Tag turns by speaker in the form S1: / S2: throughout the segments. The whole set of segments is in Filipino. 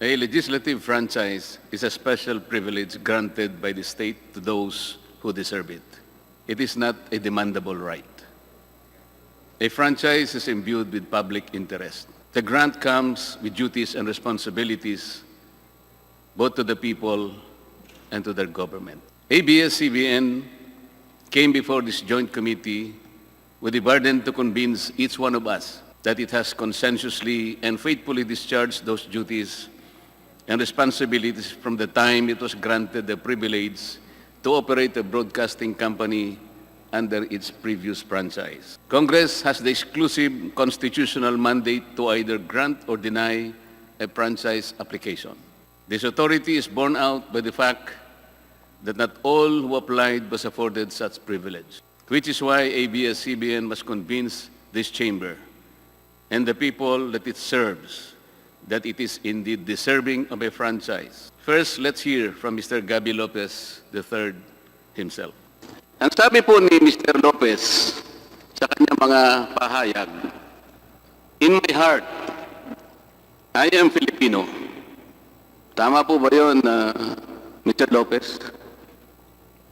S1: A legislative franchise is a special privilege granted by the state to those who deserve it. It is not a demandable right. A franchise is imbued with public interest. The grant comes with duties and responsibilities both to the people and to their government. ABS-CBN came before this joint committee with the burden to convince each one of us that it has consensuously and faithfully discharged those duties and responsibilities from the time it was granted the privilege to operate a broadcasting company under its previous franchise. Congress has the exclusive constitutional mandate to either grant or deny a franchise application. This authority is borne out by the fact that not all who applied was afforded such privilege, which is why ABS-CBN must convince this chamber and the people that it serves that it is indeed deserving of a franchise. First, let's hear from Mr. Gabby Lopez III himself.
S2: Ang sabi po ni Mr. Lopez sa kanyang mga pahayag, "In my heart, I am Filipino." Tama po ba yun, Mr. Lopez?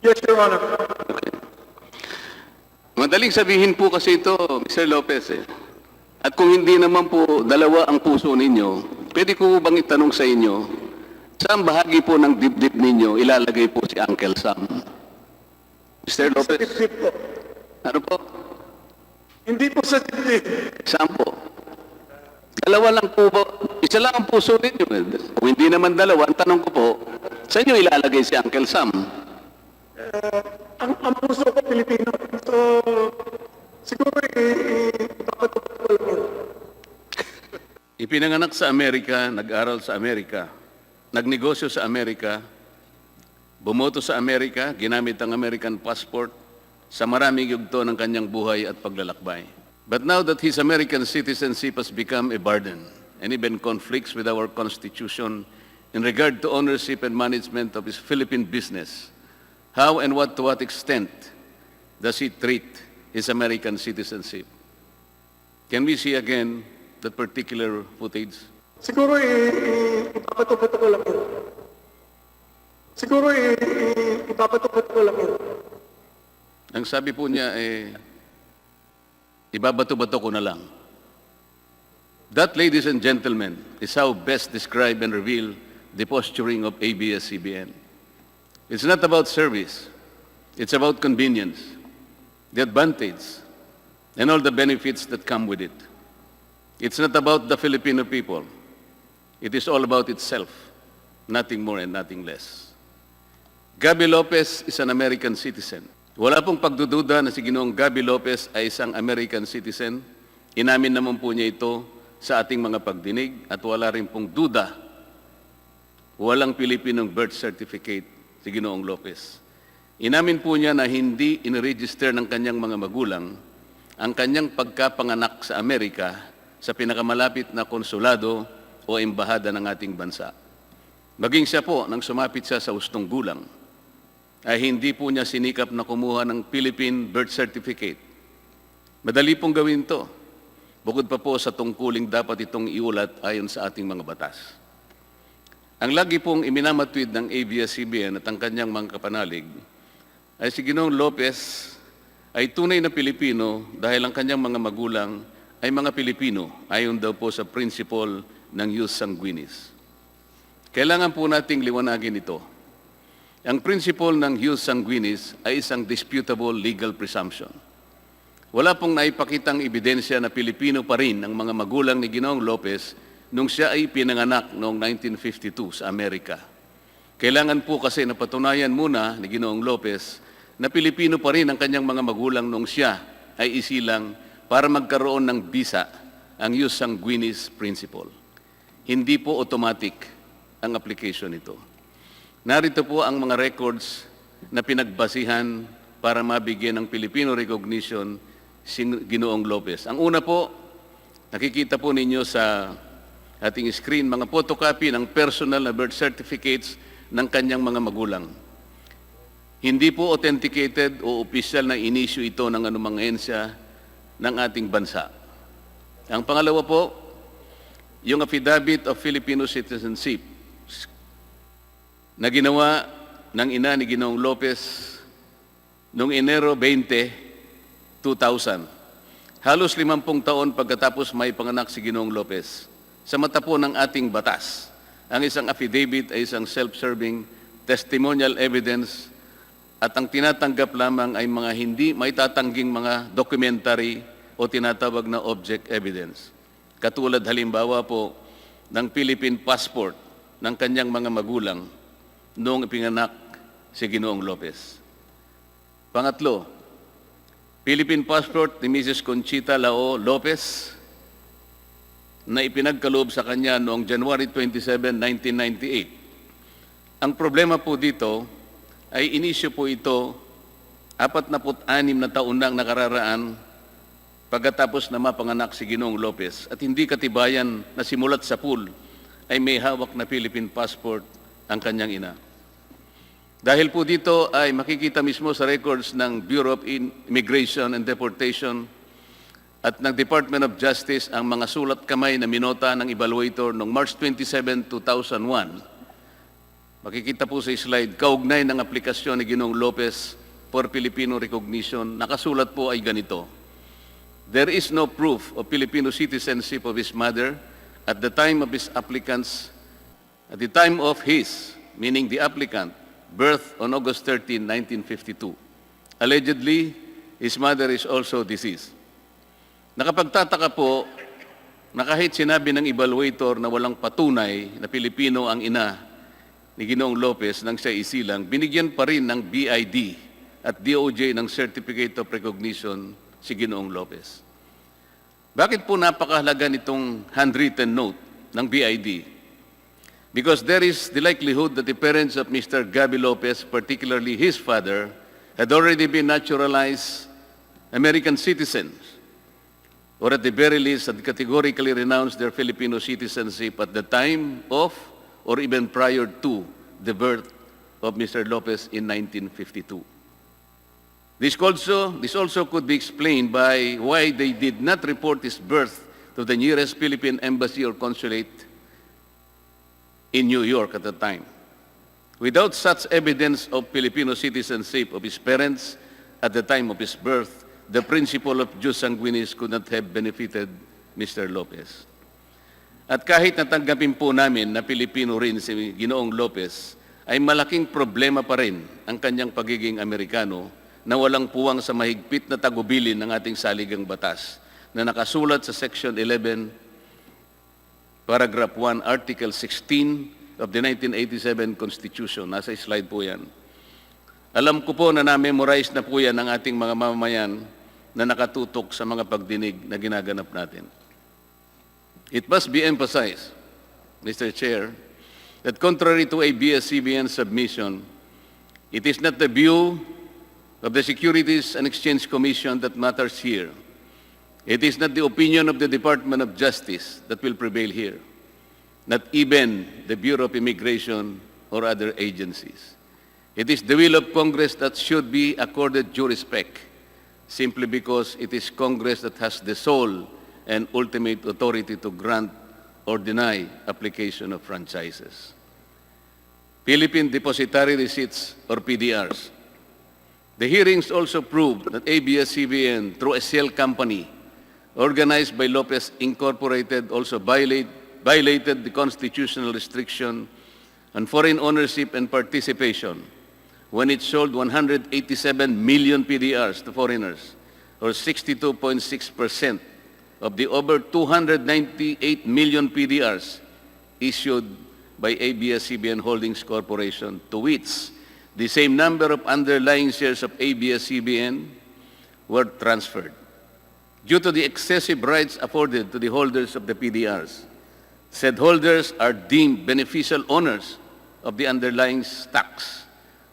S3: Yes, Your Honor.
S2: Okay. Madaling sabihin po kasi ito, Mr. Lopez. At kung hindi naman po dalawa ang puso ninyo, pwede ko bang itanong sa inyo, saan bahagi po ng dibdib ninyo ilalagay po si Uncle Sam? Mr. Lopez?
S3: Sa dibdib po.
S2: Ano po?
S3: Hindi po sa dibdib.
S2: Saan po? Dalawa lang po po. Isa lang ang puso ninyo. Kung hindi naman dalawa, ang tanong ko po, saan nyo ilalagay si Uncle Sam?
S3: Ang puso ko Pilipino. So, siguro ipapatupad ko lang yun.
S1: Ipinanganak sa Amerika, nag-aral sa Amerika, nagnegosyo sa Amerika, bumoto sa Amerika, ginamit ang American passport sa maraming yugto ng kanyang buhay at paglalakbay. But now that his American citizenship has become a burden and even conflicts with our Constitution in regard to ownership and management of his Philippine business, how and to what extent does he treat his American citizenship? Can we see again that particular footage?
S3: Siguro ipapatupad ko lang yun. Siguro ipapatupad ko lang yun.
S1: Ang sabi po niya, ibabato-bato ko na lang. That, ladies and gentlemen, is how best describe and reveal the posturing of ABS-CBN. It's not about service. It's about convenience, the advantage, and all the benefits that come with it. It's not about the Filipino people. It is all about itself, nothing more and nothing less. Gabby Lopez is an American citizen. Wala pong pagdududa na si Ginoong Gabby Lopez ay isang American citizen. Inamin naman po niya ito sa ating mga pagdinig at wala rin pong duda. Walang Pilipinong birth certificate si Ginoong Lopez. Inamin po niya na hindi iniregister ng kanyang mga magulang ang kanyang pagkapanganak sa Amerika sa pinakamalapit na konsulado o embahada ng ating bansa. Maging siya po, nang sumapit siya sa hustong gulang, ay hindi po niya sinikap na kumuha ng Philippine birth certificate. Madali pong gawin to. Bukod pa po sa tungkuling dapat itong iulat ayon sa ating mga batas. Ang lagi pong iminamatwid ng ABS-CBN at ang kanyang mga kapanalig ay si Ginoong Lopez ay tunay na Pilipino dahil ang kanyang mga magulang ay mga Pilipino ayon daw po sa principle ng jus sanguinis. Kailangan po nating liwanagin ito. Ang principle ng jus sanguinis ay isang disputable legal presumption. Wala pong naipakitang ebidensya na Pilipino pa rin ang mga magulang ni Ginoong Lopez nung siya ay pinanganak noong 1952 sa Amerika. Kailangan po kasi napatunayan muna ni Ginoong Lopez na Pilipino pa rin ang kanyang mga magulang nung siya ay isilang para magkaroon ng visa, ang jus sanguinis principle. Hindi po automatic ang application nito. Narito po ang mga records na pinagbasihan para mabigyan ng Filipino recognition si Ginoong Lopez. Ang una po, nakikita po ninyo sa ating screen, mga photocopy ng personal na birth certificates ng kanyang mga magulang. Hindi po authenticated o official na inisyu ito ng anumang ahensya ng ating bansa. Ang pangalawa po, yung affidavit of Filipino citizenship na ginawa ng ina ni Ginoong Lopez noong Enero 20, 2000. Halos 50 taon pagkatapos may panganak si Ginoong Lopez. Sa mata po ng ating batas, ang isang affidavit ay isang self-serving testimonial evidence at ang tinatanggap lamang ay mga hindi maitatangging mga documentary o tinatawag na object evidence. Katulad halimbawa po ng Philippine passport ng kanyang mga magulang noong ipinganak si Ginoong Lopez. Pangatlo, Philippine passport ni Mrs. Conchita Lao Lopez na ipinagkaloob sa kanya noong January 27, 1998. Ang problema po dito ay inisyo po ito 46 na taon nang nakararaan pagkatapos na mapanganak si Ginoong Lopez at hindi katibayan na simulat sa pool ay may hawak na Philippine passport ang kanyang ina. Dahil po dito ay makikita mismo sa records ng Bureau of Immigration and Deportation at ng Department of Justice ang mga sulat kamay na minota ng evaluator noong March 27, 2001. Makikita po sa slide, kaugnay ng aplikasyon ni Ginoong Lopez for Filipino recognition, nakasulat po ay ganito. There is no proof of Filipino citizenship of his mother at the time of his applicants, at the time of his, meaning the applicant, birth on August 13, 1952. Allegedly, his mother is also deceased. Nakapagtataka po na kahit sinabi ng evaluator na walang patunay na Pilipino ang ina ni Ginoong Lopez nang siya isilang, binigyan pa rin ng BID at DOJ ng Certificate of Recognition si Ginoong Lopez. Bakit po napakahalaga nitong handwritten note ng BID? Because there is the likelihood that the parents of Mr. Gabby Lopez, particularly his father, had already been naturalized American citizens, or at the very least had categorically renounced their Filipino citizenship at the time of or even prior to the birth of Mr. Lopez in 1952. This also could be explained by why they did not report his birth to the nearest Philippine embassy or consulate in New York at the time. Without such evidence of Filipino citizenship of his parents at the time of his birth, the principle of jus sanguinis could not have benefited Mr. Lopez. At kahit natanggapin po namin na Pilipino rin si Ginoong Lopez, ay malaking problema pa rin ang kanyang pagiging Amerikano na walang puwang sa mahigpit na tagubilin ng ating saligang batas na nakasulat sa Section 11, Paragraph 1, Article 16 of the 1987 Constitution. Nasa slide po yan. Alam ko po na na-memorize na po yan ng ating mga mamamayan na nakatutok sa mga pagdinig na ginaganap natin. It must be emphasized, Mr. Chair, that contrary to ABS-CBN submission, it is not the view of the Securities and Exchange Commission that matters here. It is not the opinion of the Department of Justice that will prevail here, not even the Bureau of Immigration or other agencies. It is the will of Congress that should be accorded due respect, simply because it is Congress that has the sole and ultimate authority to grant or deny application of franchises. Philippine Depositary Receipts or PDRs. The hearings also proved that ABS-CBN, through a shell company, organized by Lopez Incorporated, also violated the constitutional restriction on foreign ownership and participation when it sold 187 million PDRs to foreigners, or 62.6% of the over 298 million PDRs issued by ABS-CBN Holdings Corporation, to which the same number of underlying shares of ABS-CBN were transferred. Due to the excessive rights afforded to the holders of the PDRs, said holders are deemed beneficial owners of the underlying stocks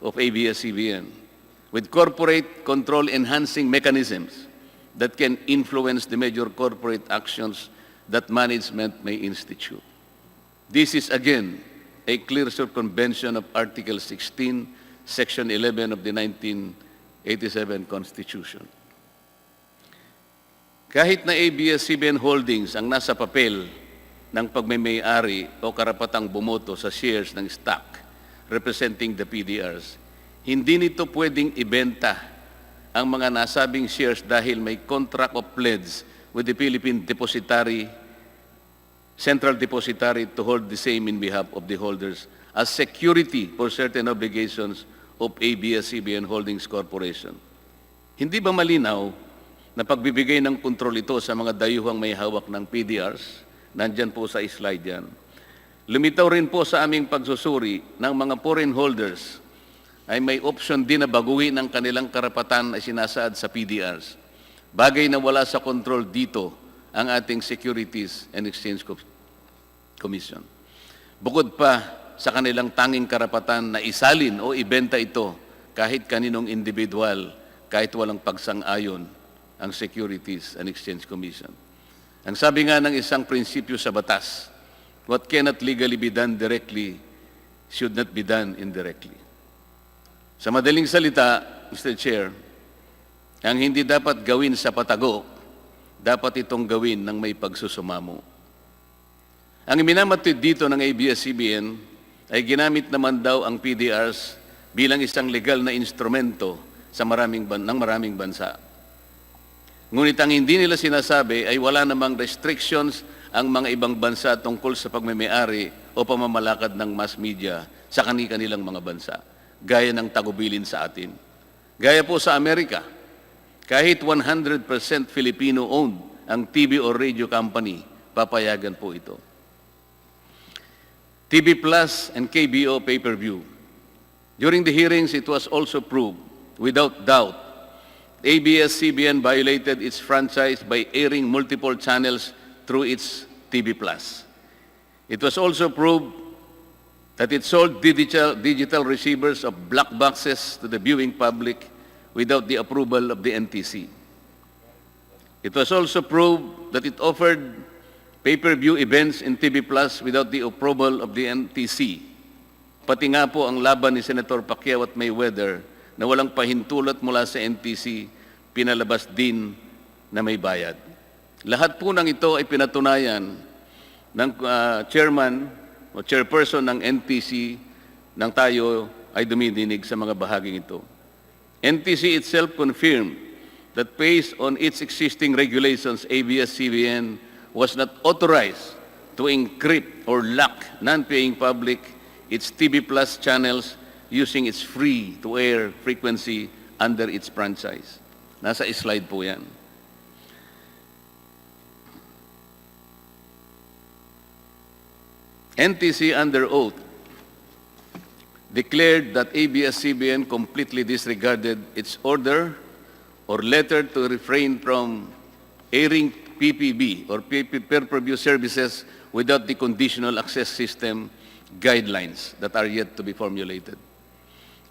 S1: of ABS-CBN, with corporate control enhancing mechanisms that can influence the major corporate actions that management may institute. This is again a clear circumvention of Article 16, Section 11 of the 1987 Constitution. Kahit na ABS-CBN Holdings ang nasa papel ng pagmamay-ari o karapatang bumoto sa shares ng stock representing the PDRs. Hindi nito pwedeng ibenta ang mga nasabing shares dahil may contract of pledge with the Philippine Central Depositary to hold the same in behalf of the holders as security for certain obligations of ABS-CBN Holdings Corporation. Hindi ba malinaw na pagbibigay ng kontrol ito sa mga dayuhang may hawak ng PDRs? Nandyan po sa slide yan. Lumitaw rin po sa aming pagsusuri ng mga foreign holders ay may option din na baguhin ang kanilang karapatan na sinasaad sa PDRs. Bagay na wala sa kontrol dito ang ating Securities and Exchange Commission. Bukod pa sa kanilang tanging karapatan na isalin o ibenta ito kahit kaninong individual, kahit walang pagsang-ayon ang Securities and Exchange Commission. Ang sabi nga ng isang prinsipyo sa batas, what cannot legally be done directly should not be done indirectly. Sa madaling salita, Mr. Chair, ang hindi dapat gawin sa patago, dapat itong gawin ng may pagsusumamo. Ang minamatid dito ng ABS-CBN ay ginamit naman daw ang PDRs bilang isang legal na instrumento sa maraming bansa. Ngunit ang hindi nila sinasabi ay wala namang restrictions ang mga ibang bansa tungkol sa pagmamay-ari o pamamalakad ng mass media sa kanilang mga bansa, gaya ng tagubilin sa atin. Gaya po sa Amerika, kahit 100% Filipino-owned ang TV o radio company, papayagan po ito. TV Plus and KBO pay-per-view. During the hearings, it was also proved, without doubt, ABS-CBN violated its franchise by airing multiple channels through its TV Plus. It was also proved that it sold digital receivers of black boxes to the viewing public without the approval of the NTC. It was also proved that it offered pay-per-view events in TV Plus without the approval of the NTC. Pati nga po ang laban ni Senator Pacquiao at Mayweather na walang pahintulot mula sa NTC, pinalabas din na may bayad. Lahat po ng ito ay pinatunayan ng chairman o chairperson ng NTC nang tayo ay dumidinig sa mga bahaging ito. NTC itself confirmed that based on its existing regulations, ABS-CBN was not authorized to encrypt or lock non-paying public its TV Plus channels using its free-to-air frequency under its franchise. Nasa slide po yan. NTC under oath declared that ABS-CBN completely disregarded its order or letter to refrain from airing PPB or pay-per-view services without the conditional access system guidelines that are yet to be formulated.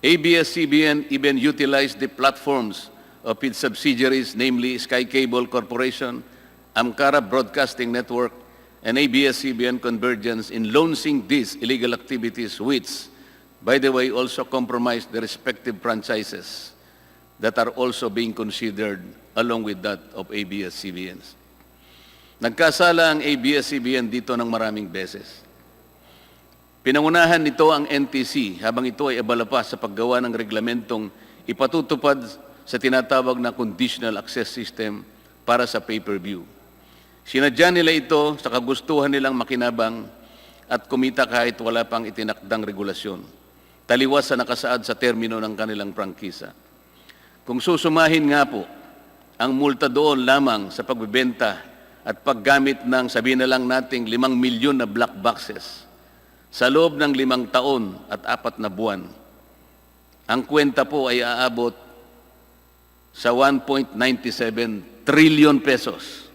S1: ABS-CBN even utilized the platforms of its subsidiaries, namely Sky Cable Corporation, AMCARA Broadcasting Network, and ABS-CBN Convergence in launching these illegal activities which, by the way, also compromised the respective franchises that are also being considered along with that of ABS-CBNs. Nagkasala ang ABS-CBN dito ng maraming beses. Pinangunahan nito ang NTC habang ito ay abala pa sa paggawa ng reglamentong ipatutupad sa tinatawag na conditional access system para sa pay-per-view. Sinadya nila ito sa kagustuhan nilang makinabang at kumita kahit wala pang itinakdang regulasyon, taliwas sa nakasaad sa termino ng kanilang prangkisa. Kung susumahin nga po ang multa doon lamang sa pagbebenta at paggamit ng, sabihin na lang nating 5 milyon na black boxes sa loob ng 5 taon at 4 na buwan, ang kwenta po ay aabot sa 1.97 trillion pesos.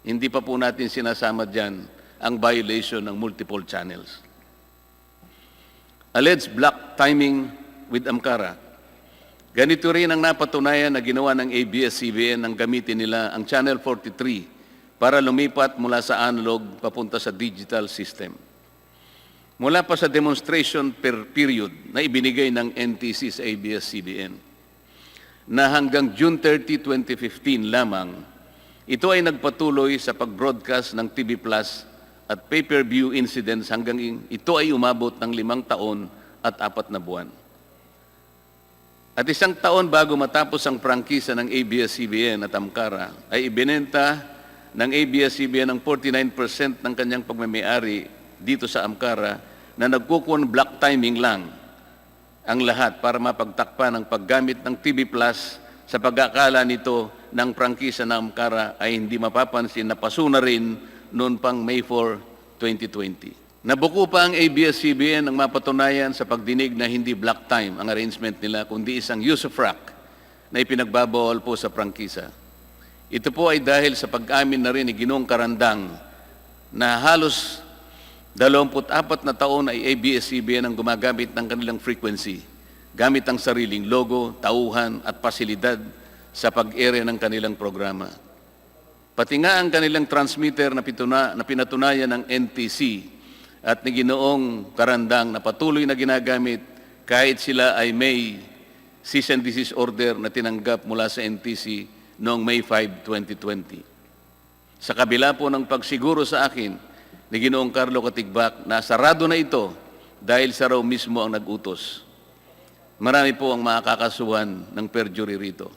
S1: Hindi pa po natin sinasama dyan ang violation ng multiple channels. Alleged black timing with AMCARA. Ganito rin ang napatunayan na ginawa ng ABS-CBN nang gamitin nila ang Channel 43 para lumipat mula sa analog papunta sa digital system. Mula pa sa demonstration period na ibinigay ng NTC sa ABS-CBN, na hanggang June 30, 2015 lamang, ito ay nagpatuloy sa pag-broadcast ng TV Plus at pay-per-view incidents hanggang ito ay umabot ng 5 taon at 4 na buwan. At 1 taon bago matapos ang prangkisa ng ABS-CBN at AMCARA, ay ibinenta ng ABS-CBN ang 49% ng kanyang pagmamayari dito sa AMCARA na nagkukun block timing lang ang lahat para mapagtakpan ang paggamit ng TV Plus sa pag-akala nito ng prangkisa ng AMCARA ay hindi mapapansin na paso na rin noon pang May 4, 2020. Nabuko pa ang ABS-CBN ng mapatunayan sa pagdinig na hindi block time ang arrangement nila, kundi isang usufruct na ipinagbabawal po sa prangkisa. Ito po ay dahil sa pag-amin na rin ni Ginoong Karandang na halos 24 na taon ay ABS-CBN ang gumagamit ng kanilang frequency, gamit ang sariling logo, tauhan at pasilidad sa pag-ere ng kanilang programa. Pati nga ang kanilang transmitter na pinatunayan ng NTC at ni Ginoong Karandang na patuloy na ginagamit kahit sila ay may cease and desist order na tinanggap mula sa NTC noong May 5, 2020. Sa kabila po ng pagsiguro sa akin ni Ginoong Carlo Katigbak na sarado na ito dahil sa raw mismo ang nag-utos. Marami po ang makakasuhan ng perjury rito.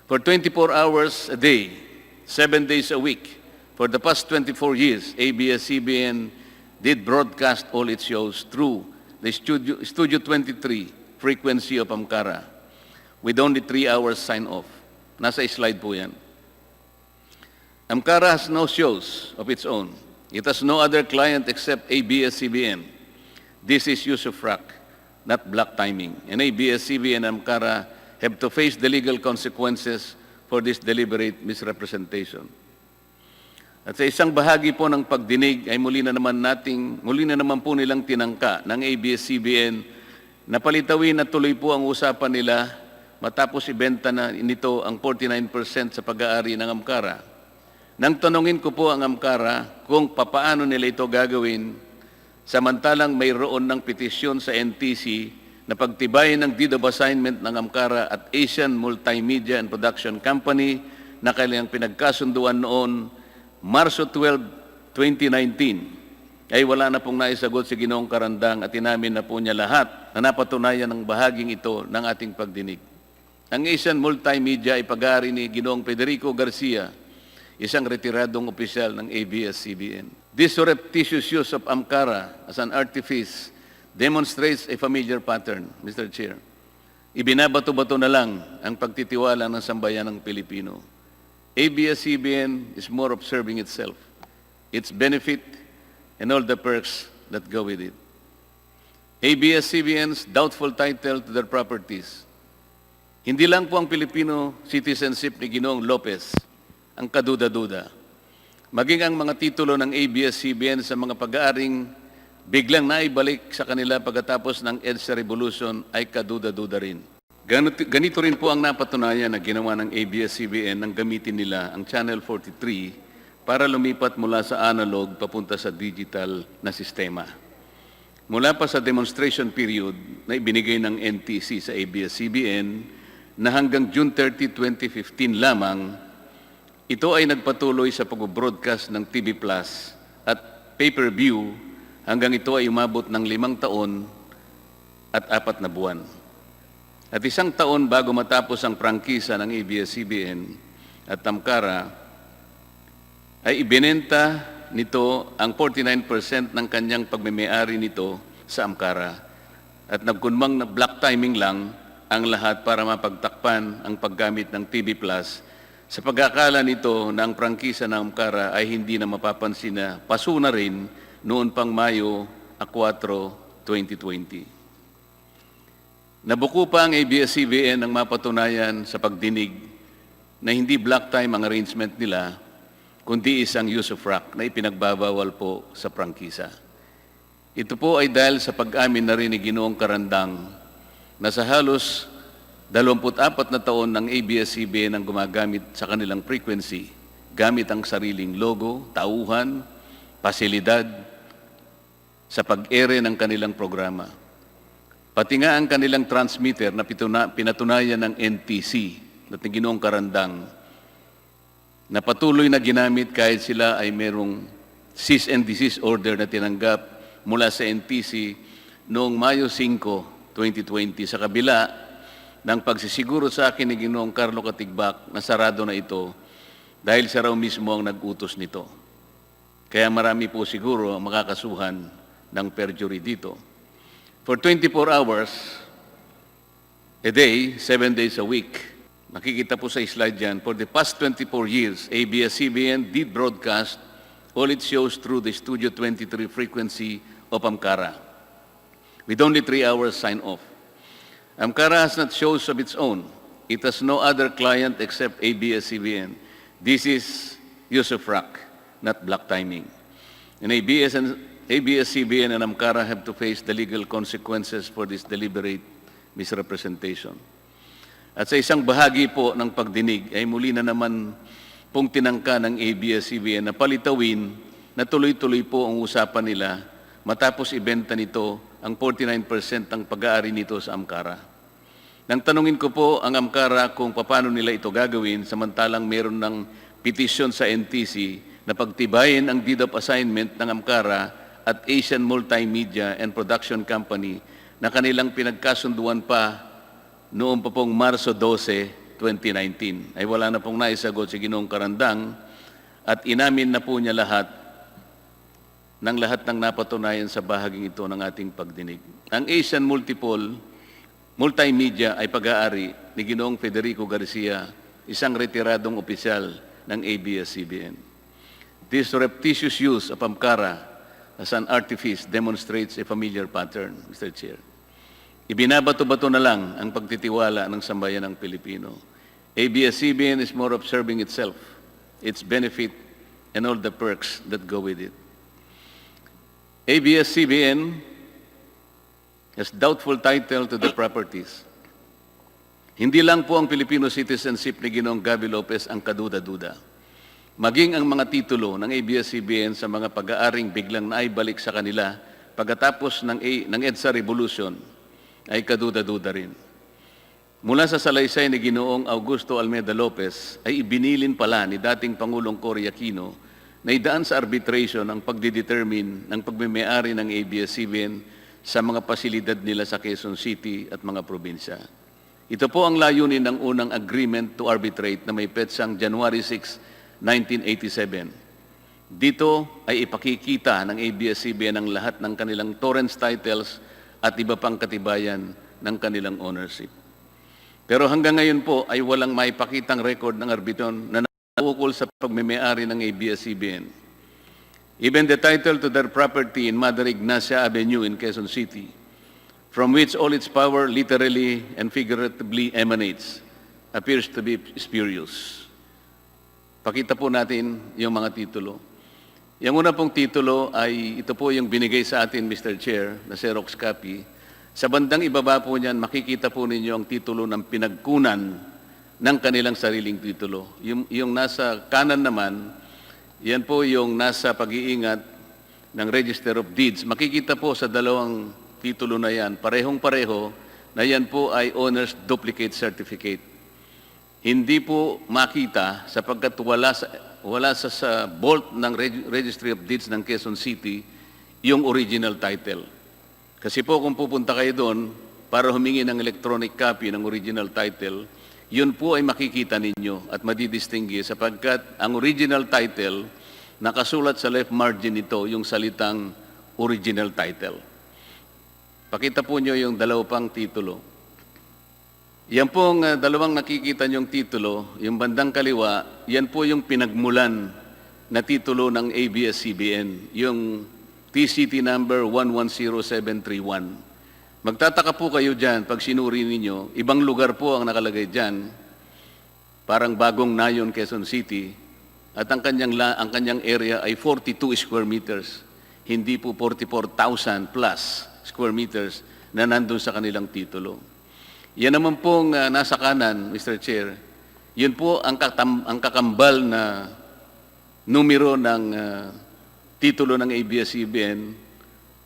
S1: For 24 hours a day, 7 days a week, for the past 24 years, ABS-CBN did broadcast all its shows through the Studio 23 frequency of AMCARA with only 3 hours sign-off. Nasa slide po yan. AMCARA has no shows of its own. It has no other client except ABS-CBN. This is usufruct, not block timing. And ABS-CBN and AMCARA have to face the legal consequences for this deliberate misrepresentation. At sa isang bahagi po ng pagdinig ay muli na naman po nilang tinangka ng ABS-CBN na palitawin na tuloy po ang usapan nila matapos ibenta na nito ang 49% sa pag-aari ng AMCARA. Nang tanungin ko po ang AMCARA kung papaano nila ito gagawin, samantalang mayroon ng petisyon sa NTC na pagtibayin ng deed of assignment ng AMCARA at Asian Multimedia and Production Company na kanilang pinagkasunduan noon Marso 12, 2019, ay wala na pong naisagot si Ginoong Karandang at inamin na po niya lahat na napatunayan ng bahaging ito ng ating pagdinig. Ang Asian Multimedia ay pag-aari ni Ginoong Federico Garcia, isang retiradong opisyal ng ABS-CBN. This surreptitious use of AMCARA as an artifice demonstrates a familiar pattern, Mr. Chair. Ibinabato-bato na lang ang pagtitiwala ng sambayan ng Pilipino. ABS-CBN is more of serving itself, its benefit, and all the perks that go with it. ABS-CBN's doubtful title to their properties. Hindi lang po ang Filipino citizenship ni Ginoong Lopez ang kaduda-duda. Maging ang mga titulo ng ABS-CBN sa mga pag-aaring biglang naibalik sa kanila pagkatapos ng EDSA Revolution ay kaduda-duda rin. Ganito rin po ang napatunayan na ginawa ng ABS-CBN nang gamitin nila ang Channel 43 para lumipat mula sa analog papunta sa digital na sistema. Mula pa sa demonstration period na ibinigay ng NTC sa ABS-CBN na hanggang June 30, 2015 lamang, ito ay nagpatuloy sa pag-broadcast ng TV Plus at pay-per-view hanggang ito ay umabot ng 5 taon at 4 na buwan. At 1 taon bago matapos ang prangkisa ng ABS-CBN at AMCARA, ay ibinenta nito ang 49% ng kanyang pagmamayari nito sa AMCARA. At nagkunmang na block timing lang ang lahat para mapagtakpan ang paggamit ng TV Plus sa pag-akala nito na ang prangkisa ng AMCARA ay hindi na mapapansin na paso na rin noon pang Mayo 4, 2020. Nabuko pa ang ABS-CBN ng mapatunayan sa pagdinig na hindi block time ang arrangement nila, kundi isang usufruct na ipinagbabawal po sa prangkisa. Ito po ay dahil sa pag-amin na rin ni Ginoong Karandang na sa halos 24 na taon ng ABS-CBN ang gumagamit sa kanilang frequency, gamit ang sariling logo, tauhan, pasilidad sa pag-ere ng kanilang programa. Pati nga ang kanilang transmitter na pinatunayan ng NTC at ni Ginoong Karandang na patuloy na ginamit kahit sila ay merong cease and desist order na tinanggap mula sa NTC noong Mayo 5, 2020 sa kabila ng pagsisiguro sa akin ni Ginoong Carlo Katigbak na sarado na ito dahil siya raw mismo ang nag-utos nito. Kaya marami po siguro ang makakasuhan ng perjury dito. For 24 hours a day, 7 days a week, makikita po sa slide yan, for the past 24 years, ABS-CBN did broadcast all its shows through the Studio 23 frequency of AMCARA, with only 3 hours sign-off. AMCARA has not shows of its own. It has no other client except ABS-CBN. This is use of rack, not black timing. And ABS-CBN and AMCARA have to face the legal consequences for this deliberate misrepresentation. At sa isang bahagi po ng pagdinig ay muli na naman pong tinangka ng ABS-CBN na palitawin na tuloy-tuloy po ang usapan nila matapos ibenta nito ang 49% ng pag-aari nito sa AMCARA. Nang tanungin ko po ang AMCARA kung paano nila ito gagawin samantalang meron ng petisyon sa NTC na pagtibayin ang deed of assignment ng AMCARA at Asian Multimedia and Production Company na kanilang pinagkasunduan pa noong pa pong Marso 12, 2019. Ay wala na pong naisagot si Ginoong Karandang at inamin na po niya lahat ng napatunayan sa bahaging ito ng ating pagdinig. Ang Asian Multimedia ay pag-aari ni Ginoong Federico Garcia, isang retiradong opisyal ng ABS-CBN. This surreptitious use of AMCARA as an artifice demonstrates a familiar pattern, Mr. Chair. Ibinabato-bato na lang ang pagtitiwala ng sambayan ng Pilipino. ABS-CBN is more of serving itself, its benefit, and all the perks that go with it. ABS-CBN has doubtful title to the properties. Hindi lang po ang Filipino citizenship ni Ginoong Gabby Lopez ang kaduda-duda. Maging ang mga titulo ng ABS-CBN sa mga pag-aaring biglang naibalik sa kanila pagkatapos ng EDSA Revolution ay kaduda-duda rin. Mula sa salaysay ni Ginoong Augusto Almeida Lopez ay ibinilin pala ni dating Pangulong Cory Aquino na idaan sa arbitration ang pagdidetermine ng pagmimay-ari ng ABS-CBN sa mga pasilidad nila sa Quezon City at mga probinsya. Ito po ang layunin ng unang agreement to arbitrate na may petsang January 6, 1987. Dito ay ipakikita ng ABS-CBN ang lahat ng kanilang torrents titles at iba pang katibayan ng kanilang ownership. Pero hanggang ngayon po ay walang maipakitang record ng arbitron na naukol sa pagmimay-ari ng ABS-CBN. Even the title to their property in Mother Ignacia Avenue in Quezon City, from which all its power literally and figuratively emanates, appears to be spurious. Pakita po natin yung mga titulo. Yung una pong titulo ay ito po yung binigay sa atin, Mr. Chair, na Xerox copy. Sa bandang ibaba po niyan, makikita po ninyo ang titulo ng pinagkunan ng kanilang sariling titulo. Yung nasa kanan naman, yan po yung nasa pag-iingat ng Register of Deeds. Makikita po sa dalawang titulo na yan, parehong-pareho, na yan po ay Owner's Duplicate Certificate. Hindi po makita sapagkat wala sa vault ng Registry of Deeds ng Quezon City yung original title. Kasi po kung pupunta kayo doon para humingi ng electronic copy ng original title, yun po ay makikita ninyo at madidistingue sapagkat ang original title, nakasulat sa left margin nito yung salitang original title. Pakita po nyo yung dalawang titulo. Yan pong dalawang nakikita niyong titulo, yung bandang kaliwa, yan po yung pinagmulan na titulo ng ABS-CBN, yung TCT number 110731. Magtataka po kayo dyan pag sinuri ninyo, ibang lugar po ang nakalagay dyan, parang Bagong Nayon, Quezon City, at ang kanyang area ay 42 square meters, hindi po 44,000 plus square meters na nandun sa kanilang titulo. Yan naman pong nasa kanan, Mr. Chair, yun po ang kakambal na numero ng titulo ng ABS-CBN.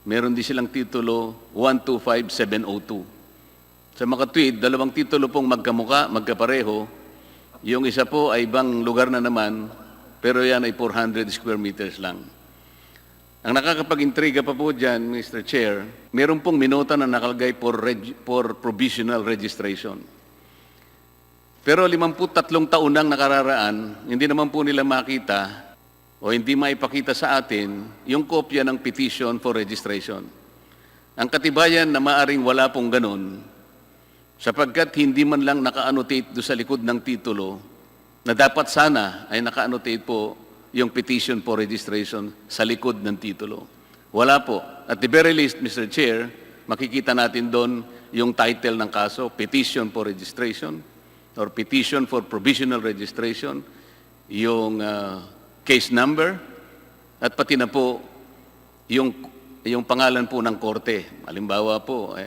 S1: Meron din silang titulo 125702. Sa mga tweet, dalawang titulo pong magkamuka, magkapareho. Yung isa po ay ibang lugar na naman, pero yan ay 400 square meters lang. Ang nakakapag-intriga pa po dyan, Mr. Chair, meron pong minuta na nakalagay for provisional registration. Pero 53 taon nang nakararaan, hindi naman po nila makita o hindi maipakita sa atin yung kopya ng petition for registration. Ang katibayan na maaring wala pong ganun, sapagkat hindi man lang naka-annotate do sa likod ng titulo, na dapat sana ay naka-annotate po yung petition for registration sa likod ng titulo. Wala po. At the very least, Mr. Chair, makikita natin doon yung title ng kaso, Petition for Registration, or Petition for Provisional Registration, yung case number, at pati na po yung pangalan po ng korte. Halimbawa po,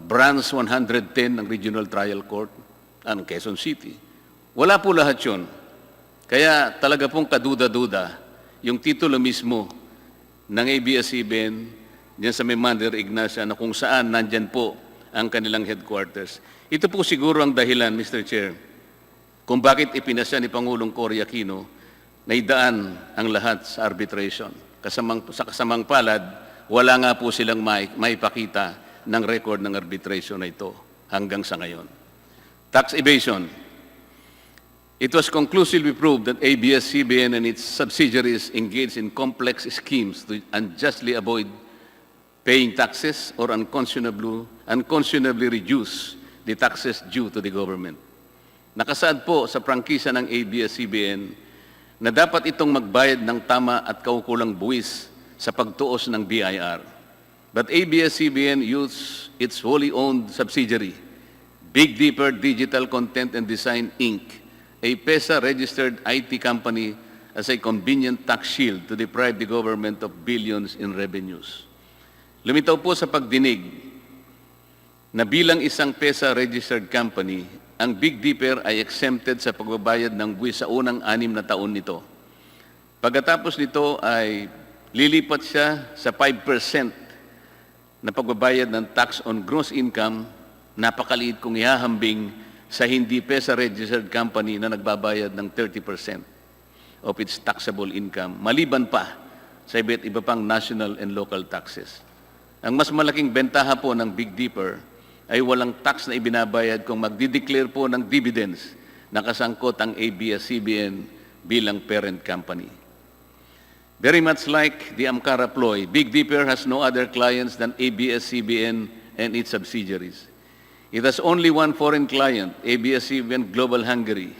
S1: Branch 110 ng Regional Trial Court, ng Quezon City. Wala po lahat yun. Kaya talaga pong kaduda-duda yung titulo mismo ng ABS-CBN diyan sa Memander Ignacia na kung saan nandyan po ang kanilang headquarters. Ito po siguro ang dahilan, Mr. Chair, kung bakit ipinasya ni Pangulong Cory Aquino na idaan ang lahat sa arbitration. Sa kasamang palad, wala nga po silang maipakita ng record ng arbitration na ito hanggang sa ngayon. Tax evasion. It was conclusively proved that ABS-CBN and its subsidiaries engaged in complex schemes to unjustly avoid paying taxes or unconscionably reduce the taxes due to the government. Nakasaad po sa prangkisa ng ABS-CBN na dapat itong magbayad ng tama at kaukulang buwis sa pagtuos ng BIR. But ABS-CBN used its wholly owned subsidiary, Big Dipper Digital Content and Design, Inc., a PESA-registered IT company, as a convenient tax shield to deprive the government of billions in revenues. Lumitaw po sa pagdinig na bilang isang PESA-registered company, ang Big Dipper ay exempted sa pagbabayad ng buwis sa unang 6 na taon nito. Pagkatapos nito ay lilipat siya sa 5% na pagbabayad ng tax on gross income, napakaliit kung ihahambing sa hindi PESA-registered company na nagbabayad ng 30% of its taxable income, maliban pa sa iba't iba pang national and local taxes. Ang mas malaking bentaha po ng Big Dipper ay walang tax na ibinabayad kung magdideclare po ng dividends na kasangkot ang ABS-CBN bilang parent company. Very much like the AMCARA ploy, Big Dipper has no other clients than ABS-CBN and its subsidiaries. It has only one foreign client, ABS-CBN Global Hungary,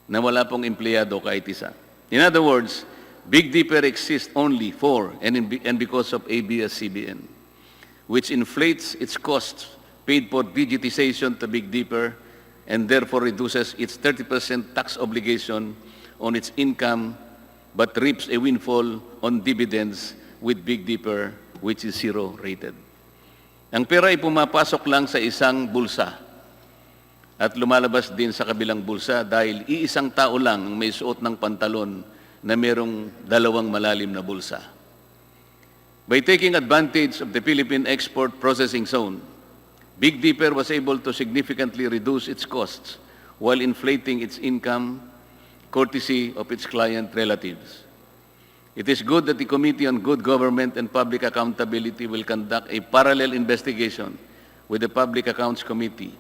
S1: na wala pong empleyado kahit isa. In other words, Big Dipper exists only for and because of ABS-CBN, which inflates its costs paid for digitization to Big Dipper and therefore reduces its 30% tax obligation on its income but reaps a windfall on dividends with Big Dipper, which is zero rated. Ang pera ay pumapasok lang sa isang bulsa at lumalabas din sa kabilang bulsa dahil iisang tao lang ang may suot ng pantalon na merong 2 malalim na bulsa. By taking advantage of the Philippine Export Processing Zone, Big Dipper was able to significantly reduce its costs while inflating its income courtesy of its client relatives. It is good that the Committee on Good Government and Public Accountability will conduct a parallel investigation with the Public Accounts Committee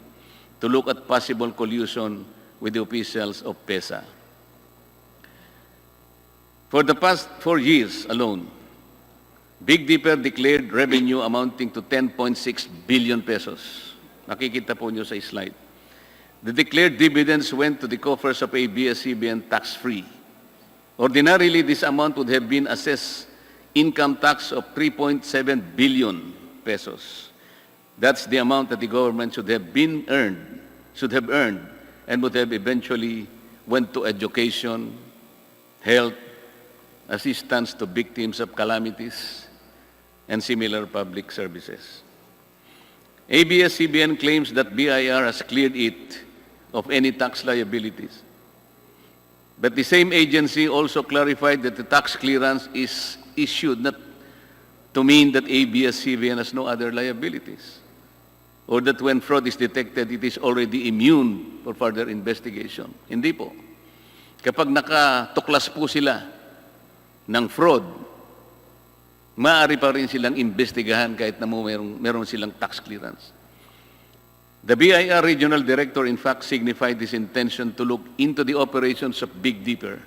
S1: to look at possible collusion with the officials of PESA. For the past 4 years alone, Big Dipper declared revenue amounting to 10.6 billion pesos. Nakikita po nyo sa slide. The declared dividends went to the coffers of ABS-CBN tax-free. Ordinarily, this amount would have been assessed income tax of 3.7 billion pesos. That's the amount that the government should have earned, and would have eventually went to education, health, assistance to victims of calamities, and similar public services. ABS-CBN claims that BIR has cleared it of any tax liabilities. But the same agency also clarified that the tax clearance is issued not to mean that ABS-CBN has no other liabilities, or that when fraud is detected, it is already immune for further investigation. Hindi po. Kapag nakatuklas po sila ng fraud maaari pa rin silang imbestigahan kahit na meron silang tax clearance. The BIR Regional Director, in fact, signified his intention to look into the operations of Big Dipper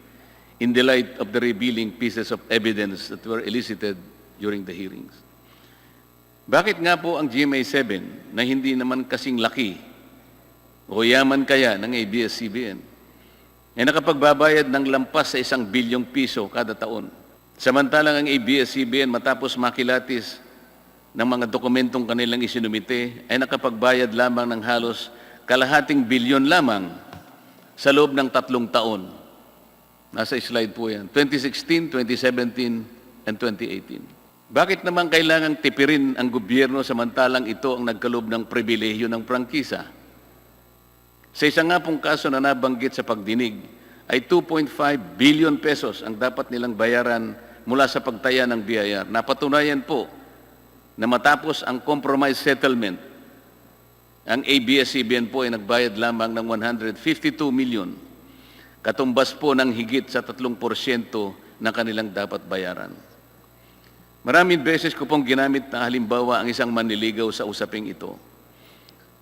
S1: in the light of the revealing pieces of evidence that were elicited during the hearings. Bakit nga po ang GMA7 na hindi naman kasing laki o yaman kaya ng ABS-CBN ay nakapagbabayad ng lampas sa 1 bilyong piso kada taon? Samantalang ang ABS-CBN matapos makilatis ng mga dokumentong kanilang isinumite ay nakapagbayad lamang ng halos kalahating bilyon lamang sa loob ng 3 taon. Nasa slide po yan. 2016, 2017, and 2018. Bakit naman kailangang tipirin ang gobyerno samantalang ito ang nagkaloob ng pribilehyo ng prangkisa? Sa isa nga pong kaso na nabanggit sa pagdinig, ay 2.5 billion pesos ang dapat nilang bayaran mula sa pagtaya ng BIR. Napatunayan po na matapos ang compromise settlement, ang ABS-CBN po ay nagbayad lamang ng 152 million, katumbas po ng higit sa 3% ng kanilang dapat bayaran. Maraming beses ko pong ginamit na halimbawa ang isang manliligaw sa usaping ito.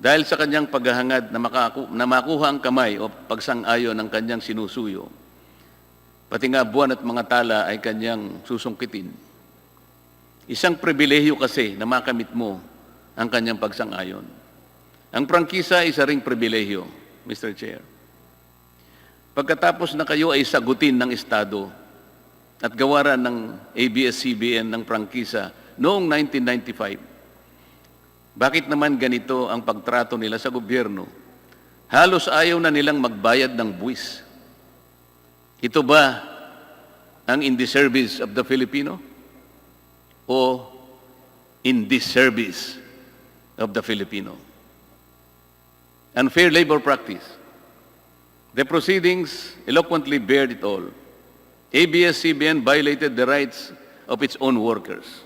S1: Dahil sa kanyang paghahangad na makuha ang kamay o pagsang-ayon ng kanyang sinusuyo, pati nga buwan at mga tala ay kanyang susungkitin. Isang pribilehyo kasi na makamit mo ang kanyang pagsang-ayon. Ang prangkisa ay isa ring pribilehyo, Mr. Chair. Pagkatapos na kayo ay sagutin ng Estado at gawaran ng ABS-CBN ng prangkisa noong 1995, bakit naman ganito ang pagtrato nila sa gobyerno? Halos ayaw na nilang magbayad ng buwis. Ito ba ang in the service of the Filipino? O in this service of the Filipino? Unfair labor practice. The proceedings eloquently bared it all. ABS-CBN violated the rights of its own workers.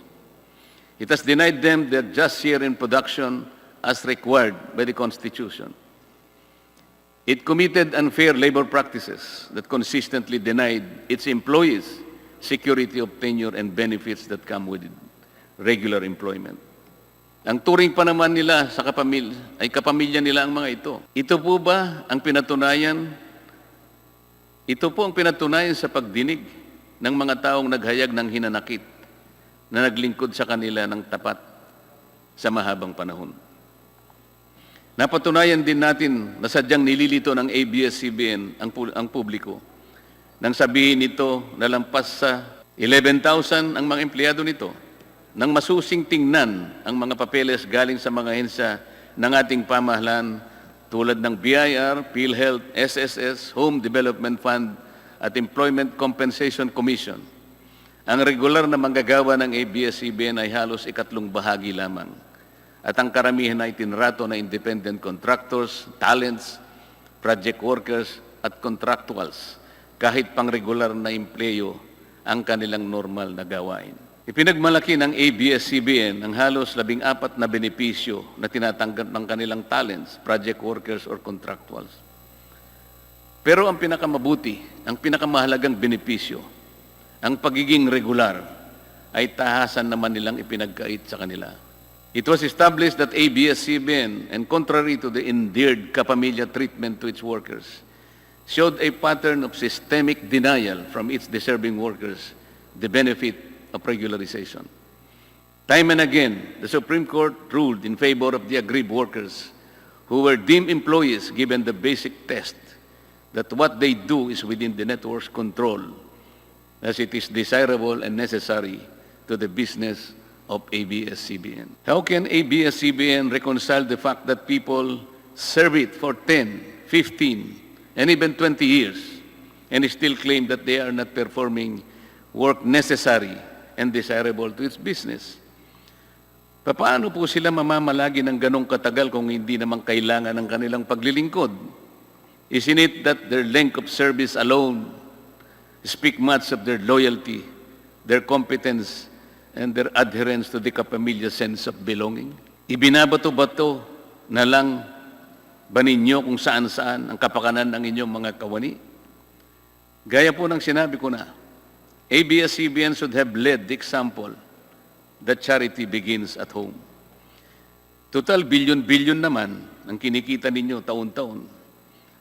S1: It has denied them their just share in production as required by the Constitution. It committed unfair labor practices that consistently denied its employees security of tenure and benefits that come with regular employment. Ang turing pa naman nila sa kapamilya nila ang mga ito. Ito po ba ang pinatunayan? Ito po ang pinatunayan sa pagdinig ng mga taong naghayag ng hinanakit na naglingkod sa kanila ng tapat sa mahabang panahon. Napatunayan din natin na sadyang nililito ng ABS-CBN ang publiko nang sabihin nito na lampas sa 11,000 ang mga empleyado nito, nang masusing tingnan ang mga papeles galing sa mga hensya ng ating pamahalaan tulad ng BIR, PhilHealth, SSS, Home Development Fund at Employment Compensation Commission. Ang regular na manggagawa ng ABS-CBN ay halos 1/3 bahagi lamang. At ang karamihan ay tinrato na independent contractors, talents, project workers at contractuals, kahit pang regular na empleyo ang kanilang normal na gawain. Ipinagmalaki ng ABS-CBN ang halos 14 na benepisyo na tinatanggap ng kanilang talents, project workers or contractuals. Pero ang pinakamabuti, ang pinakamahalagang benepisyo, ang pagiging regular, ay tahasan naman nilang ipinagkait sa kanila. It was established that ABS-CBN, and contrary to the endeared kapamilya treatment to its workers, showed a pattern of systemic denial from its deserving workers the benefit of regularization. Time and again, the Supreme Court ruled in favor of the aggrieved workers who were deemed employees given the basic test that what they do is within the network's control, as it is desirable and necessary to the business of ABS-CBN. How can ABS-CBN reconcile the fact that people serve it for 10, 15, and even 20 years and still claim that they are not performing work necessary and desirable to its business? Paano po sila mamamalagi ng ganong katagal kung hindi naman kailangan ng kanilang paglilingkod? Isn't it that their length of service alone speak much of their loyalty, their competence, and their adherence to the kapamilya sense of belonging? Ibinabato-bato na lang ba ninyo kung saan-saan ang kapakanan ng inyong mga kawani? Gaya po ng sinabi ko na, ABS-CBN should have led the example that charity begins at home. Total bilyon-bilyon naman ang kinikita ninyo taon-taon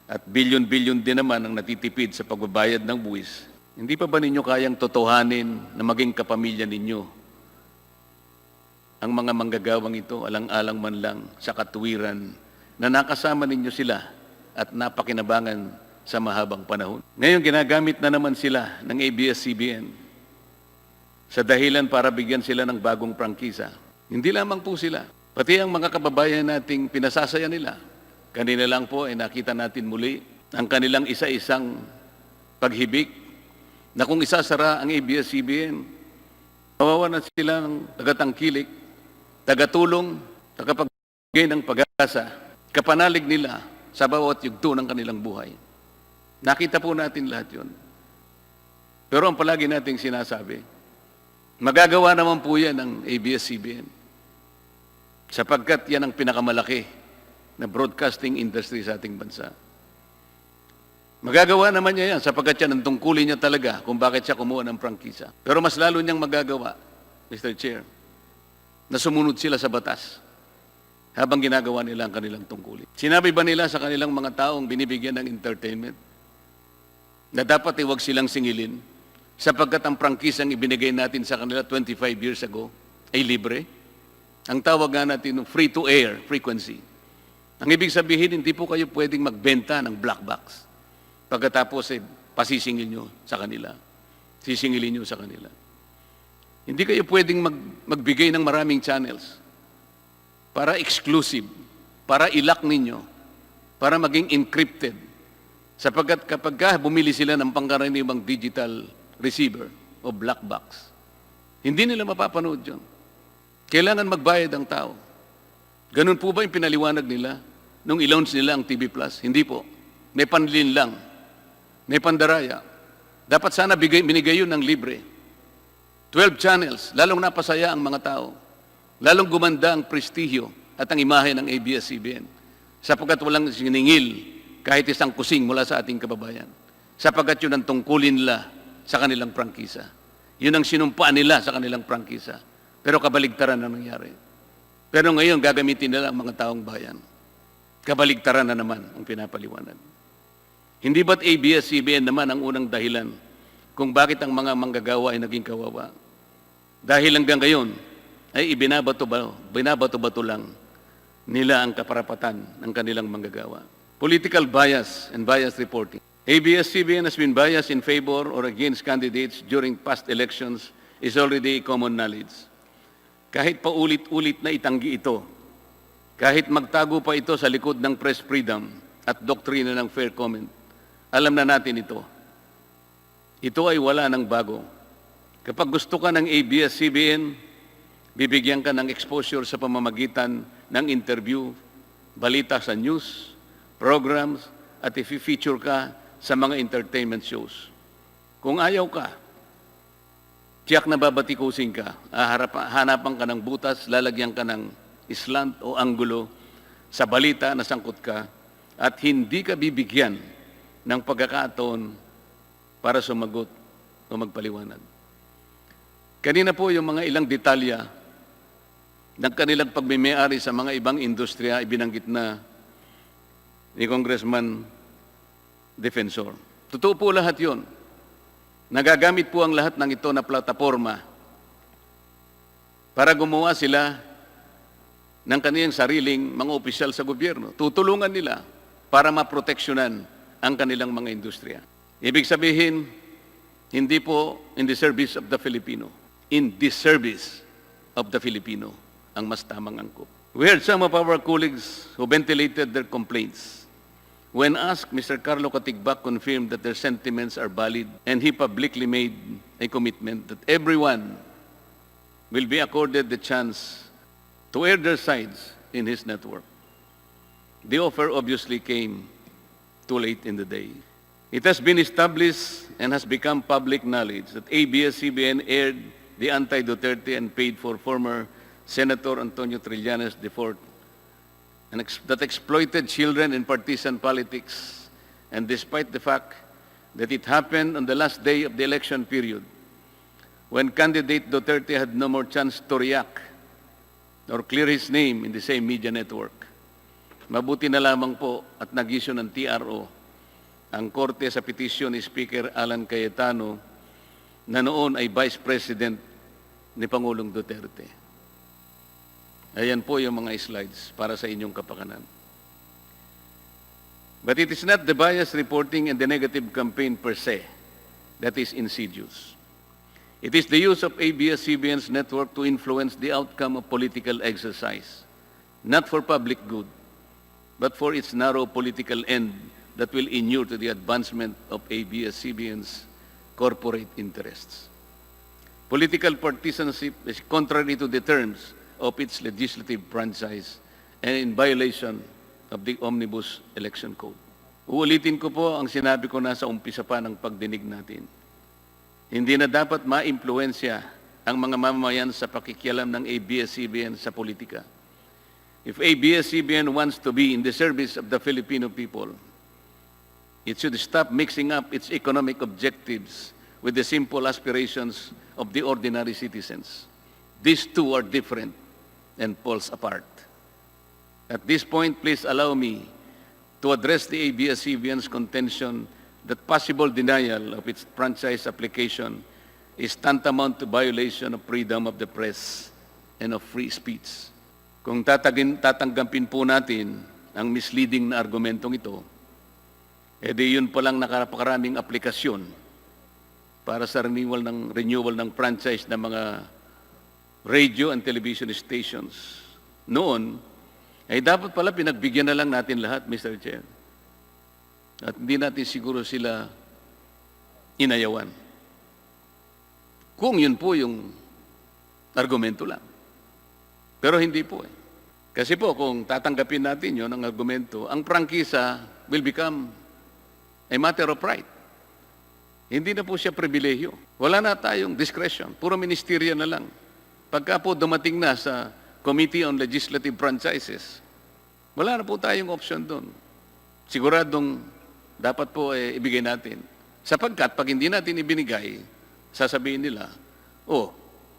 S1: at bilyon-bilyon din naman ang natitipid sa pagbabayad ng buwis. Hindi pa ba ninyo kayang totohanin na maging kapamilya ninyo ang mga manggagawang ito, alang-alang man lang sa katuwiran na nakasama ninyo sila at napakinabangan sa mahabang panahon? Ngayon, ginagamit na naman sila ng ABS-CBN sa dahilan para bigyan sila ng bagong prangkisa. Hindi lamang po sila, pati ang mga kababayan nating pinasasaya nila. Kanina lang po ay nakita natin muli ang kanilang isa-isang paghibik na kung isasara ang ABS-CBN, mawawalan na sila ng tagatangkilik, tagatulong, tagapagbigay ng pag-asa, kapanalig nila sa bawat yugto ng kanilang buhay. Nakita po natin lahat yun. Pero ang palagi nating sinasabi, magagawa naman po yan ng ABS-CBN. Sapagkat yan ang pinakamalaki na broadcasting industry sa ating bansa. Magagawa naman niya yan sapagkat yan ang tungkulin niya talaga kung bakit siya kumuha ng prangkisa. Pero mas lalo niyang magagawa, Mr. Chair, na sumunod sila sa batas habang ginagawa nila ang kanilang tungkulin. Sinabi ba nila sa kanilang mga taong binibigyan ng entertainment na dapat huwag silang singilin sapagkat ang prangkisang ibinigay natin sa kanila 25 years ago ay libre? Ang tawag nga natin free-to-air frequency. Ang ibig sabihin, hindi po kayo pwedeng magbenta ng black box. Pagkatapos pasisingil nyo sa kanila. Sisingilin nyo sa kanila. Hindi kayo pwedeng magbigay ng maraming channels para exclusive, para ilock ninyo, para maging encrypted. Sapagkat kapag bumili sila ng pangkaraniwang digital receiver o black box, hindi nila mapapanood yun. Kailangan magbayad ang tao. Ganun po ba yung pinaliwanag nila nung i-launch nila ang TV Plus? Hindi po. May panlin lang. May pandaraya. Dapat sana binigay yun ng libre. 12 channels. Lalong napasaya ang mga tao. Lalong gumanda ang prestihyo at ang imahe ng ABS-CBN. Sapagkat walang siningil kahit isang kusing mula sa ating kababayan. Sapagkat yun ang tungkulin nila sa kanilang prangkisa. Yun ang sinumpaan nila sa kanilang prangkisa. Pero kabaligtaran na nangyari. Pero ngayon, gagamitin nila ang mga taong bayan. Kabaligtaran na naman ang pinapaliwanag. Hindi ba't ABS-CBN naman ang unang dahilan kung bakit ang mga manggagawa ay naging kawawa? Dahil hanggang ngayon, ay binabato-bato lang nila ang kaparapatan ng kanilang manggagawa. Political bias and bias reporting. ABS-CBN has been biased in favor or against candidates during past elections is already common knowledge. Kahit paulit-ulit na itanggi ito, kahit magtago pa ito sa likod ng press freedom at doktrina ng fair comment, alam na natin ito. Ito ay wala ng bago. Kapag gusto ka ng ABS-CBN, bibigyan ka ng exposure sa pamamagitan ng interview, balita sa news, programs, at i-feature ka sa mga entertainment shows. Kung ayaw ka, tiyak na babatikusin ka, hanapan ka ng butas, lalagyan ka ng slant o anggulo sa balita na sangkot ka at hindi ka bibigyan ng pagkakataon para sumagot o magpaliwanag. Kanina po yung mga ilang detalya ng kanilang pagmimayari sa mga ibang industriya ibinanggit na ni Congressman Defensor. Totoo po lahat yun. Nagagamit po ang lahat ng ito na plataforma para gumawa sila ng kanilang sariling mga opisyal sa gobyerno. Tutulungan nila para maproteksyonan ang kanilang mga industriya. Ibig sabihin, hindi po in the service of the Filipino. In the service of the Filipino ang mas tamang angkop. We heard some of our colleagues who ventilated their complaints. When asked, Mr. Carlo Katigbak confirmed that their sentiments are valid and he publicly made a commitment that everyone will be accorded the chance to air their sides in his network. The offer obviously came too late in the day. It has been established and has become public knowledge that ABS-CBN aired the anti-Duterte and paid for former Senator Antonio Trillanes IV and that exploited children in partisan politics, and despite the fact that it happened on the last day of the election period, when candidate Duterte had no more chance to react or clear his name in the same media network. Mabuti na lamang po at nag-issue ng TRO ang korte sa petisyon ni Speaker Alan Cayetano na noon ay Vice President ni Pangulong Duterte. Ayan po yung mga slides para sa inyong kapakanan. But it is not the bias reporting and the negative campaign per se that is insidious. It is the use of ABS-CBN's network to influence the outcome of political exercise, not for public good, but for its narrow political end that will inure to the advancement of ABS-CBN's corporate interests. Political partisanship is contrary to the terms of its legislative franchise and in violation of the Omnibus Election Code. Uulitin ko po ang sinabi ko na sa umpisa pa ng pagdinig natin. Hindi na dapat maimpluwensya ang mga mamamayan sa pakikialam ng ABS-CBN sa politika. If ABS-CBN wants to be in the service of the Filipino people, it should stop mixing up its economic objectives with the simple aspirations of the ordinary citizens. These two are different and poles apart. At this point, please allow me to address the ABS-CBN's contention that possible denial of its franchise application is tantamount to violation of freedom of the press and of free speech. Kung tatanggapin po natin ang misleading na argumentong ito, edi yun palang nakarapakaraming aplikasyon para sa renewal ng franchise ng mga radio and television stations. Noon, ay dapat pala pinagbigyan na lang natin lahat, Mr. Chair. At hindi natin siguro sila inayawan. Kung yun po yung argumento lang. Pero hindi po eh. Kasi po, kung tatanggapin natin yun ang argumento, ang prangkisa will become a matter of right. Hindi na po siya pribilehyo. Wala na tayong discretion. Puro ministerial na lang. Pagka po dumating na sa Committee on Legislative Franchises, wala na po tayong option doon. Siguradong dapat po ibigay natin. Sapagkat pag hindi natin ibinigay, sasabihin nila, oh,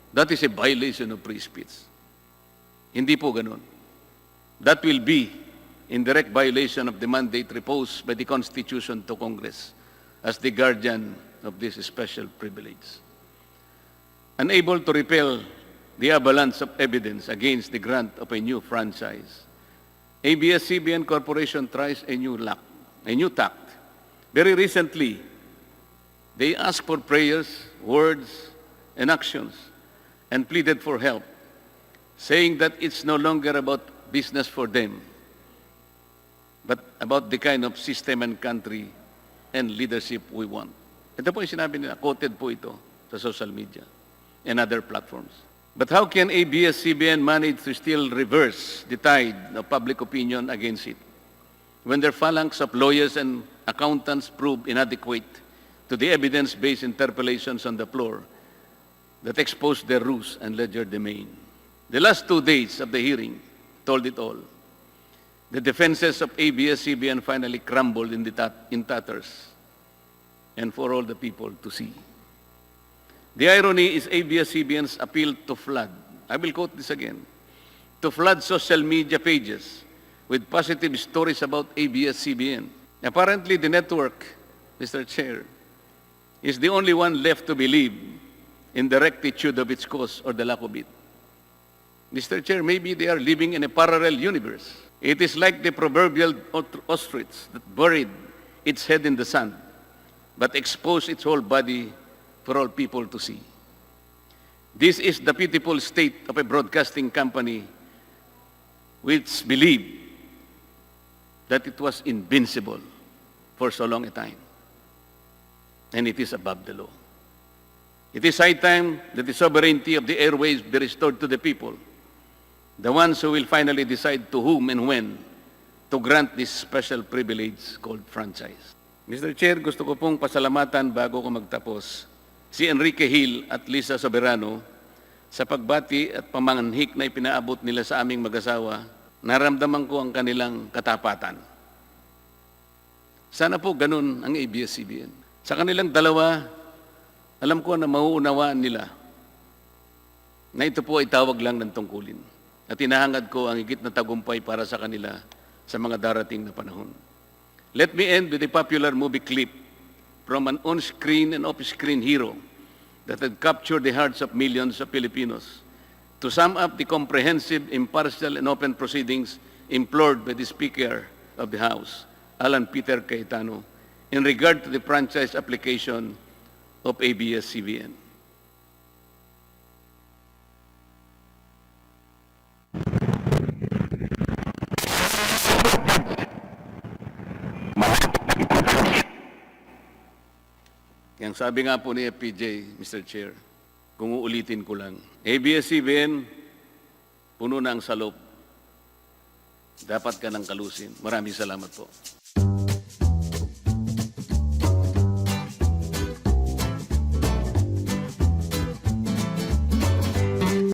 S1: that is a violation of free speech. Hindi po ganun. That will be in direct violation of the mandate reposed by the Constitution to Congress as the guardian of this special privilege. Unable to repel the avalanche of evidence against the grant of a new franchise, ABS-CBN Corporation tries a new tact. Very recently, they asked for prayers, words, and actions, and pleaded for help, saying that it's no longer about business for them, but about the kind of system and country and leadership we want. Ito po yung sinabi nila, quoted po ito sa social media and other platforms. But how can ABS-CBN manage to still reverse the tide of public opinion against it when their phalanx of lawyers and accountants prove inadequate to the evidence-based interpellations on the floor that expose their ruse and legerdemain? The last 2 days of the hearing told it all. The defenses of ABS-CBN finally crumbled in tatters and for all the people to see. The irony is ABS-CBN's appeal to flood, I will quote this again, to flood social media pages with positive stories about ABS-CBN. Apparently, the network, Mr. Chair, is the only one left to believe in the rectitude of its cause or the lack of it. Mr. Chair, maybe they are living in a parallel universe. It is like the proverbial ostrich that buried its head in the sand, but exposed its whole body for all people to see. This is the pitiful state of a broadcasting company which believed that it was invincible for so long a time, and it is above the law. It is high time that the sovereignty of the airways be restored to the people, the ones who will finally decide to whom and when to grant this special privilege called franchise. Mr. Chair, gusto ko pong pasalamatan bago ko magtapos si Enrique Hill at Lisa Soberano sa pagbati at pamanghik na ipinaabot nila sa aming mag-asawa. Naramdaman ko ang kanilang katapatan. Sana po ganun ang ABS-CBN. Sa kanilang dalawa, alam ko na mauunawaan nila na ito po ay tawag lang ng tungkulin at hinahangad ko ang higit na tagumpay para sa kanila sa mga darating na panahon. Let me end with a popular movie clip from an on-screen and off-screen hero that had captured the hearts of millions of Filipinos to sum up the comprehensive, impartial, and open proceedings implored by the Speaker of the House, Alan Peter Cayetano, in regard to the franchise application of ABS-CBN. Yang sabi nga po ni FPJ, Mr. Chair, kung uulitin ko lang, ABS-CBN, puno na ang salop. Dapat ka ng kalusin. Maraming salamat po.